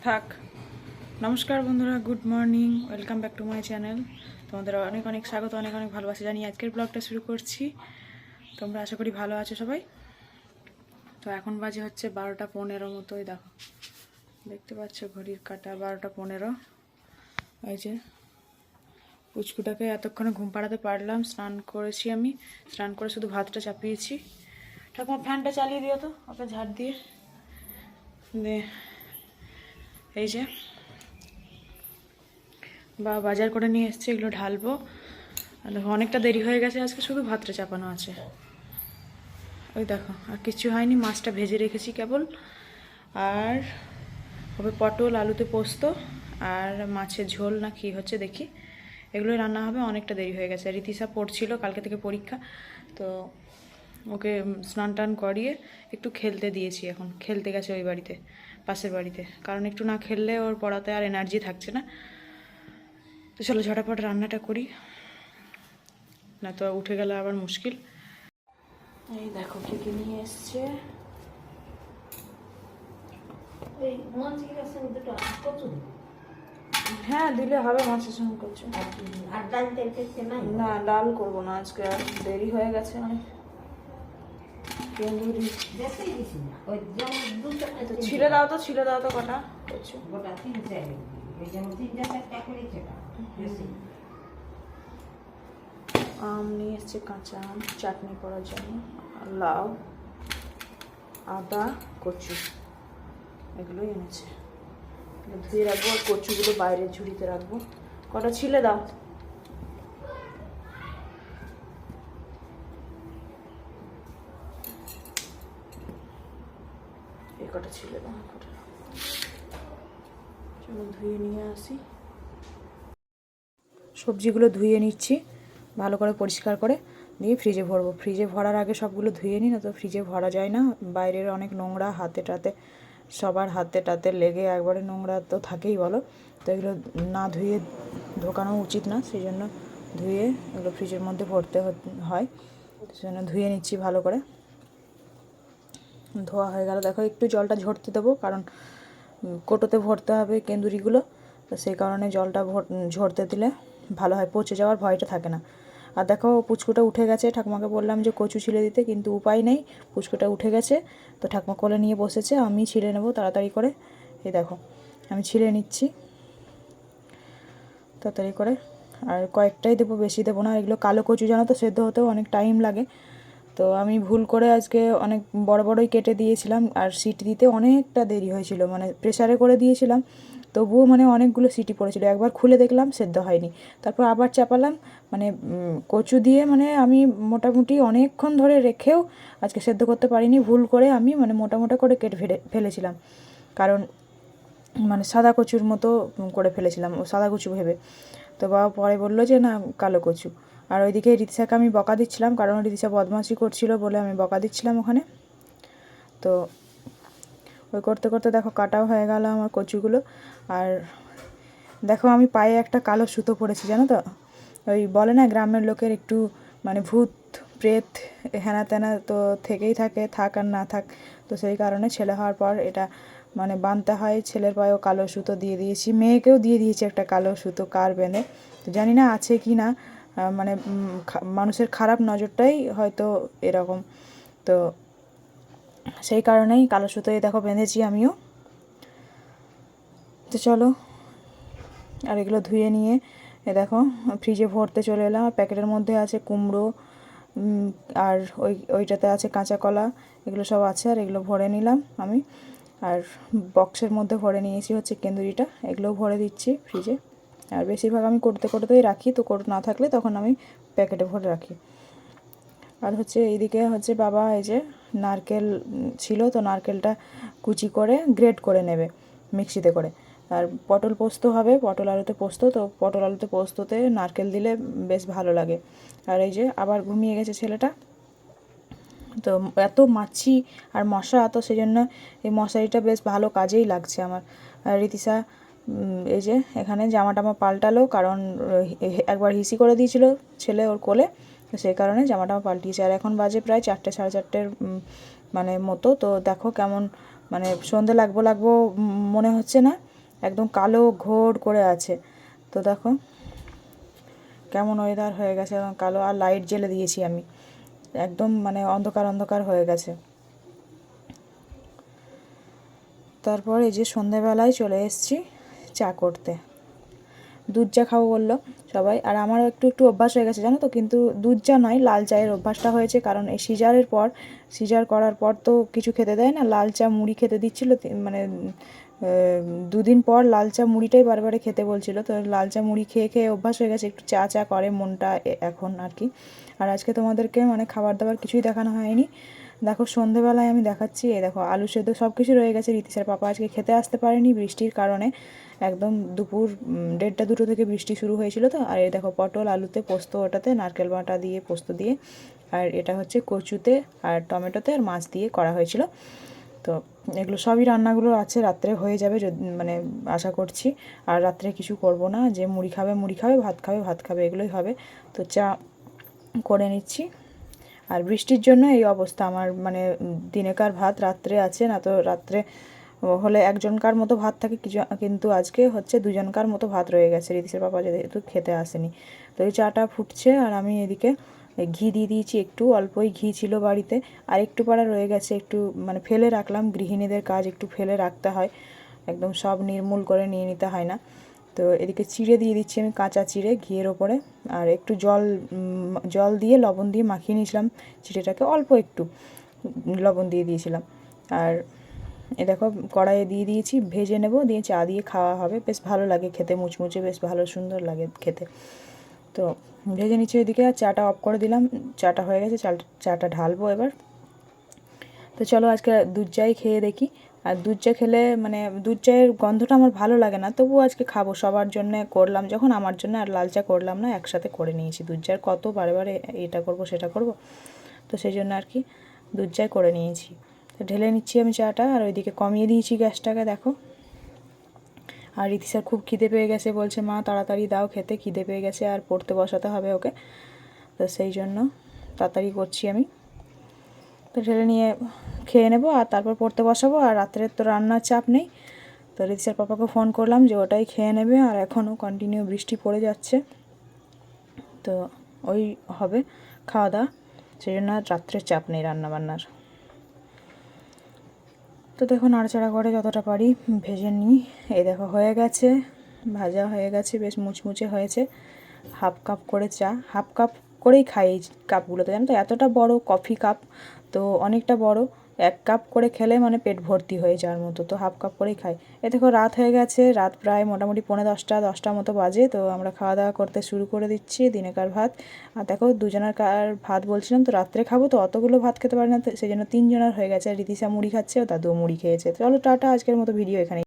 থাক। নমস্কার বন্ধুরা, good morning, welcome back to my channel. তোমাদের অনেক অনেক স্বাগত, অনেক অনেক ভালোবাসা জানিয়ে আজকের ব্লগটা শুরু করছি। তোমরা আশা করি ভালো আছো সবাই। তো এখন বাজে হচ্ছে 12টা 15 মতোই, দেখো দেখতে পাচ্ছ ঘড়ির কাঁটা 12টা 15। এই যে পুচকুটাকে এতক্ষণে ঘুম পাড়াতে পারলাম, স্নান করেছি, আমি স্নান করে শুধু ভাতটা চাপিয়েছি। ঠাকুমা ফ্যানটা চালিয়ে দিও তো, ওকে ঝাড় দিয়ে। এই যে বাজার করে নিয়ে এসছে, এগুলো ঢালবো। আর দেখো অনেকটা দেরি হয়ে গেছে আজকে, শুধু ভাতটা চাপানো আছে। ওই দেখো আর কিছু হয়নি, মাছটা ভেজে রেখেছি কেবল। আর হবে পটল আলুতে পোস্ত আর মাছের ঝোল না কি হচ্ছে দেখি, এগুলোই রান্না হবে। অনেকটা দেরি হয়ে গেছে। রীতিশা পড়ছিল, কালকে থেকে পরীক্ষা, তো ওকে স্নান টান করিয়ে একটু খেলতে দিয়েছি। এখন খেলতে গেছে ওই বাড়িতে, পাশের বাড়িতে, কারণ একটু না খেললে ওর পড়াতে আর এনার্জি থাকছে না। তো চলো ঝটাপট রান্নাটা করি, না তো উঠে গেলে আবার মুশকিল। এই দেখো কি কি নিয়ে এসছে। হ্যাঁ দিলে হবে, মাছের সঙ্গে করছো। না ডাল করবো না আজকে, আর দেরি হয়ে গেছে অনেক। ছিলে দাও তো, ছিলে দাও তো কটা করছো। আম নিয়ে এসছে, কাঁচা আম চাটনি করার জন্য, লাউ, আদা, কচু, এগুলোই এনেছে। ধুয়ে রাখবো, আর কচুগুলো বাইরের ঝুড়িতে রাখবো। কটা ছিলে দাও। এই কটা ছিলে দাও, কটা। চলো ধুয়ে নিয়ে আসি। সবজিগুলো ধুয়ে নিচ্ছি ভালো করে, পরিষ্কার করে নিয়ে ফ্রিজে ভরবো। ফ্রিজে ভরার আগে সবগুলো ধুয়ে নিই, না তো ফ্রিজে ভরা যায় না। বাইরের অনেক নোংরা, হাতে টাতে সবার হাতে টাতে লেগে একবারে নোংরা তো থাকেই বলো। তো এগুলো না ধুয়ে ঢোকানো উচিত না, সেই জন্য ধুয়ে এগুলো ফ্রিজের মধ্যে ভরতে হয়। সেই জন্য ধুয়ে নিচ্ছি ভালো করে। ধোয়া হয়ে গেল, দেখো একটু জলটা ঝরতে দেবো, কারণ কোটোতে ভরতে হবে কেন্দুরিগুলো, তো সেই কারণে জলটা ঝরতে দিলে ভালো হয়, পচে যাওয়ার ভয়টা থাকে না। আর দেখো পুচকুটা উঠে গেছে, ঠাকুমাকে বললাম যে কচু ছিলে দিতে, কিন্তু উপায় নেই, পুচকুটা উঠে গেছে। তো ঠাকুমা কোলে নিয়ে বসেছে, আমি ছিলে নেবো তাড়াতাড়ি করে। এই দেখো আমি ছিলে নিচ্ছি তাড়াতাড়ি করে, আর কয়েকটাই দেবো, বেশি দেবো না। এগুলো কালো কচু, জানো তো, সেদ্ধ হতেও অনেক টাইম লাগে। তো আমি ভুল করে আজকে অনেক বড় বড়ই কেটে দিয়েছিলাম, আর সিটি দিতে অনেকটা দেরি হয়েছিল, মানে প্রেসারে করে দিয়েছিলাম, তবুও মানে অনেকগুলো সিটি পড়েছিল। একবার খুলে দেখলাম সেদ্ধ হয়নি, তারপর আবার চাপালাম। মানে কচু দিয়ে মানে আমি মোটামুটি অনেকক্ষণ ধরে রেখেও আজকে সেদ্ধ করতে পারিনি। ভুল করে আমি মানে মোটা মোটা করে কেটে ফেলেছিলাম, কারণ মানে সাদা কচুর মতো করে ফেলেছিলাম, সাদা কচু ভেবে। তো বাবা পরে বললো যে না কালো কচু। আর ওইদিকে রিতিশাকে আমি বকা দিচ্ছিলাম, কারণ রিতিশা বদমাশি করছিল বলে আমি বকা দিচ্ছিলাম ওখানে। তো ওই করতে করতে দেখো কাটাও হয়ে গেল আমার কচুগুলো। আর দেখো আমি পায়ে একটা কালো সুতো পরেছি, জানো তো। ওই বলে না গ্রামের লোকের একটু মানে ভূত প্রেত হেনা তেনা তো থেকেই থাকে, থাক আর না থাক। তো সেই কারণে ছেলে হওয়ার পর এটা মানে বাঁধতে হয়। ছেলের পায়েও কালো সুতো দিয়ে দিয়েছি, মেয়েকেও দিয়ে দিয়েছি একটা কালো সুতো কার বেঁধে। তো জানি না আছে কি না, মানে মানুষের খারাপ নজরটাই হয়তো এরকম। তো সেই কারণেই কালো সুতোয় দেখো বেঁধেছি আমিও। তো চলো, আর এগুলো ধুয়ে নিয়ে দেখো ফ্রিজে ভরতে চলে এলাম। আর প্যাকেটের মধ্যে আছে কুমড়ো, আর ওইটাতে আছে কাঁচা কলা, এগুলো সব আছে। আর এগুলো ভরে নিলাম আমি, আর বক্সের মধ্যে ভরে নিয়েছি হচ্ছে কেন্দুরিটা, এগুলোও ভরে দিচ্ছি ফ্রিজে। আর বেশিরভাগ আমি করতে করতেই রাখি, তো কোটো না থাকলে তখন আমি প্যাকেটে ভরে রাখি। আর হচ্ছে এইদিকে হচ্ছে বাবা এই যে নারকেল ছিল, তো নারকেলটা কুচি করে গ্রেট করে নেবে মিক্সিতে করে। আর পটল পোস্ত হবে, পটল আলুতে পোস্ত, তো পটল আলুতে পোস্ততে নারকেল দিলে বেশ ভালো লাগে। আর এই যে আবার ঘুমিয়ে গেছে ছেলেটা, তো এত মাছি আর মশা, তো সেই জন্য এই মশারিটা বেশ ভালো কাজেই লাগছে আমার। আর রীতিশা এই যে এখানে জামা টামা পাল্টালো, কারণ একবার হিসি করে দিয়েছিল ছেলে ওর কোলে, তো সেই কারণে জামা টামা পাল্টিয়েছে। আর এখন বাজে প্রায় 4টে 4:30 মানে মতো। তো দেখো কেমন মানে সন্ধে লাগবো মনে হচ্ছে না, একদম কালো ঘোর করে আছে। তো দেখো কেমন ওয়েদার হয়ে গেছে, এবং কালো, আর লাইট জ্বেলে দিয়েছি আমি, একদম মানে অন্ধকার অন্ধকার হয়ে গেছে। তারপর এই যে সন্ধেবেলায় চলে এসেছি চা করতে। দুধ চা খাবো বললো সবাই, আর আমারও একটু একটু অভ্যাস হয়ে গেছে জানো তো, কিন্তু দুধ চা নয়, লাল চায়ের অভ্যাসটা হয়েছে। কারণ এই সিজার করার পর তো কিছু খেতে দেয় না, লাল চা মুড়ি খেতে দিচ্ছিলো, মানে 2 দিন পর লাল চা মুড়িটাই বারবারে খেতে বলছিল। তো লাল চা মুড়ি খেয়ে খেয়ে অভ্যাস হয়ে গেছে, একটু চা চা করে মনটা এখন আর কি। আর আজকে তোমাদেরকে মানে খাবার দাবার কিছুই দেখানো হয়নি। দেখো সন্ধেবেলায় আমি দেখাচ্ছি, এই দেখো আলু সেদ্ধ সব কিছু রয়ে গেছে। রীতিশের পাপা আজকে খেতে আসতে পারেনি বৃষ্টির কারণে, একদম দুপুর 1:30-2 থেকে বৃষ্টি শুরু হয়েছিল। তো আর এই দেখো পটল আলুতে পোস্ত, ওটাতে নারকেল বাটা দিয়ে পোস্ত দিয়ে, আর এটা হচ্ছে কচুতে আর টমেটোতে আর মাছ দিয়ে করা হয়েছিল। তো এগুলো সবই রান্নাগুলো আছে, রাত্রে হয়ে যাবে মানে আশা করছি। আর রাত্রে কিছু করব না, যে মুড়ি খাবে মুড়ি খাবে, ভাত খাবে ভাত খাবে, এগুলোই হবে। তো চা করে নিচ্ছি। আর বৃষ্টির জন্য এই অবস্থা আমার, মানে দিনেকার ভাত রাত্রে আছে না, তো রাত্রে হলে একজনকার মতো ভাত থাকে কিছু, কিন্তু আজকে হচ্ছে 2জনকার মতো ভাত রয়ে গেছে, রীতিশের পাপা যেহেতু খেতে আসেনি। তো এই চাটা ফুটছে, আর আমি এদিকে ঘি দিয়ে দিয়েছি, একটু অল্পই ঘি ছিল বাড়িতে, আর একটু পাড়া রয়ে গেছে, একটু মানে ফেলে রাখলাম। গৃহিণীদের কাজ একটু ফেলে রাখতে হয়, একদম সব নির্মূল করে নিয়ে নিতে হয় না। তো এদিকে চিড়ে দিয়ে দিচ্ছি আমি, কাঁচা চিড়ে ঘিয়ের ওপরে, আর একটু জল দিয়ে লবণ দিয়ে মাখিয়ে নিয়েছিলাম চিড়েটাকে, অল্প একটু লবণ দিয়ে দিয়েছিলাম। আর এ দেখো কড়াইয়ে দিয়ে দিয়েছি, ভেজে নেব, দিয়ে চা দিয়ে খাওয়া হবে, বেশ ভালো লাগে খেতে, মুচমুচে বেশ ভালো সুন্দর লাগে খেতে। তো ভেজে নিচ্ছি এদিকে, আর চাটা অফ করে দিলাম, চাটা হয়ে গেছে, চাটা ঢালবো এবার। তো চলো আজকে দুধ চাই খেয়ে দেখি। আর দুধ চা খেলে মানে দুধ চায়ের গন্ধটা আমার ভালো লাগে না, তবুও আজকে খাবো, সবার জন্যে করলাম যখন, আমার জন্য আর লাল চা করলাম না, একসাথে করে নিয়েছি। দুধ চায়ের কত বারে বারে এটা করব সেটা করব, তো সেই জন্য আর কি দুধ চা করে নিয়েছি। তো ঢেলে নিচ্ছি আমি চাটা, আর ওইদিকে কমিয়ে দিয়েছি গ্যাসটাকে দেখো। আর রীতিশার খুব খিদে পেয়ে গেছে, বলছে মা তাড়াতাড়ি দাও খেতে, খিদে পেয়ে গেছে, আর পড়তে বসাতে হবে ওকে, তো সেই জন্য তাড়াতাড়ি করছি আমি। তো ঢেলে নিয়ে খেয়ে নেবো, আর তারপর পড়তে বসাবো। আর রাত্রের তো রান্নার চাপ নেই, তো রীতিশার পাপাকে ফোন করলাম যে ওটাই খেয়ে নেবে, আর এখনও কন্টিনিউ বৃষ্টি পড়ে যাচ্ছে, তো ওই হবে খাওয়া দাওয়া, সেই জন্য আর রাত্রের চাপ নেই রান্নাবান্নার। তো দেখো নাড়াচাড়া করে যতটা পারি ভেজে নিই। এই দেখো হয়ে গেছে, ভাজা হয়ে গেছে, বেশ মুচমুচে হয়েছে। হাফ কাপ করে চা, হাফ কাপ করেই খাই এই কাপগুলোতে, জানো তো, এতটা বড় কফি কাপ, তো অনেকটা বড়, 1 কাপ করে খেলে মানে পেট ভর্তি হয়ে যাওয়ার মতো, তো হাফ কাপ করেই খাই। এ দেখো রাত হয়ে গেছে, রাত প্রায় মোটামুটি 9:45-10টা মতো বাজে। তো আমরা খাওয়া দাওয়া করতে শুরু করে দিচ্ছি দিনেকার ভাত। আর দেখো 2জনের ভাত বলছিলাম, তো রাত্রে খাবো, তো অতগুলো ভাত খেতে পারি না, তো সেই জন্য 3জনের হয়ে গেছে। আর রীতিশা মুড়ি খাচ্ছে, ও দাদুও মুড়ি খেয়েছে। চলো টাটা, আজকের মতো ভিডিও এখানে।